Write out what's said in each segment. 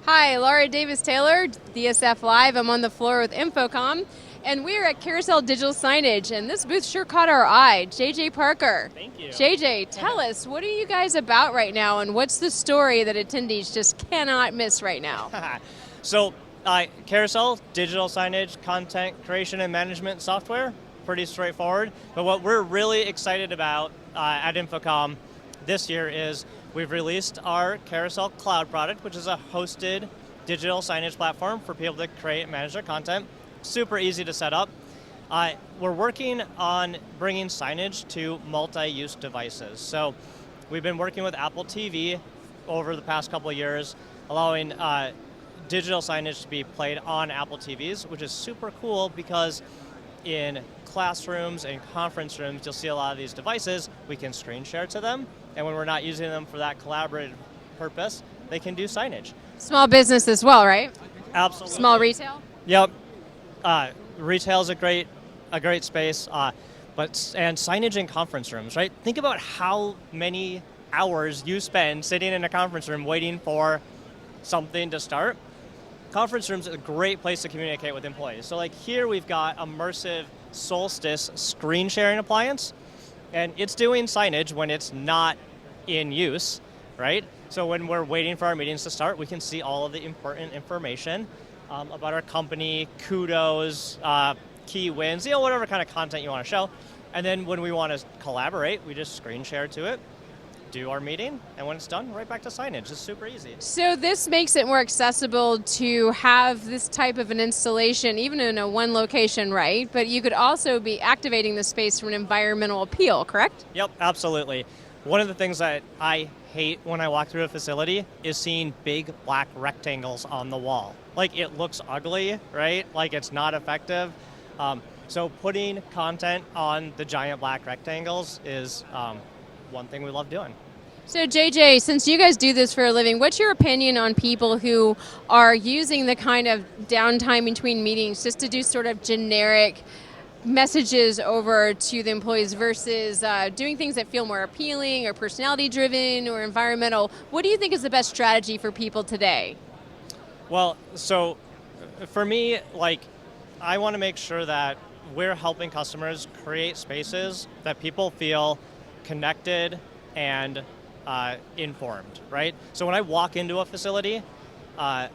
Hi, Laura Davis-Taylor, DSF Live. I'm on the floor with InfoComm, and we're at Carousel Digital Signage, and this booth sure caught our eye. JJ Parker. Thank you. JJ, tell us, what are you guys about right now, and what's the story that attendees just cannot miss right now? So, Carousel, digital signage, content creation and management software, pretty straightforward. But what we're really excited about at InfoComm this year is we've released our Carousel Cloud product, which is a hosted digital signage platform for people to create and manage their content. Super easy to set up. We're working on bringing signage to multi-use devices. So we've been working with Apple TV over the past couple of years, allowing digital signage to be played on Apple TVs, which is super cool because in classrooms and conference rooms, you'll see a lot of these devices. We can screen share to them, and when we're not using them for that collaborative purpose, they can do signage. Small business as well, right? Absolutely. Small retail? Yep. Retail is a great space, and signage in conference rooms, right? Think about how many hours you spend sitting in a conference room waiting for something to start. Conference rooms is a great place to communicate with employees. So like here we've got immersive Solstice screen sharing appliance, and it's doing signage when it's not in use, right? So when we're waiting for our meetings to start, we can see all of the important information about our company, kudos, key wins, whatever kind of content you want to show. And then when we want to collaborate, we just screen share to it, do our meeting, and when it's done, right back to signage. It's super easy. So this makes it more accessible to have this type of an installation, even in a one location, right? But you could also be activating the space for an environmental appeal, correct? Yep, absolutely. One of the things that I hate when I walk through a facility is seeing big black rectangles on the wall. Like it looks ugly, right? Like it's not effective. So putting content on the giant black rectangles is one thing we love doing. So JJ, since you guys do this for a living, what's your opinion on people who are using the kind of downtime between meetings just to do sort of generic messages over to the employees versus doing things that feel more appealing or personality driven or environmental? What do you think is the best strategy for people today? Well, so for me, I want to make sure that we're helping customers create spaces that people feel connected and informed, right? So when I walk into a facility, I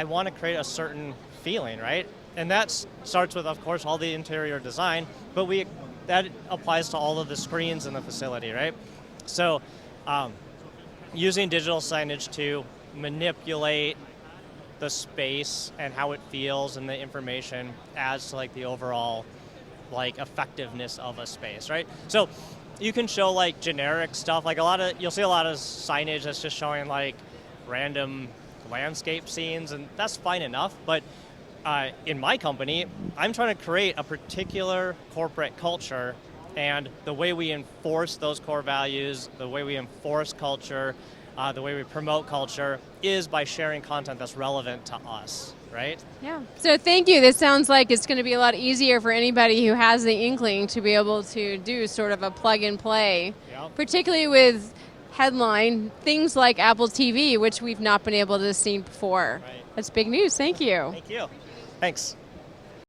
want to create a certain feeling, right? And that starts with, of course, all the interior design, but that applies to all of the screens in the facility, right? So using digital signage to manipulate the space and how it feels and the information adds to the overall effectiveness of a space, right? So you can show generic stuff, you'll see a lot of signage that's just showing random landscape scenes, and that's fine enough, but in my company, I'm trying to create a particular corporate culture, and the way we enforce those core values, the way we enforce culture, the way we promote culture is by sharing content that's relevant to us, right? Yeah. So thank you. This sounds like it's going to be a lot easier for anybody who has the inkling to be able to do sort of a plug and play, Yep. particularly with headline things like Apple TV, which we've not been able to see before. Right. That's big news. Thank you. Thank you. Thanks.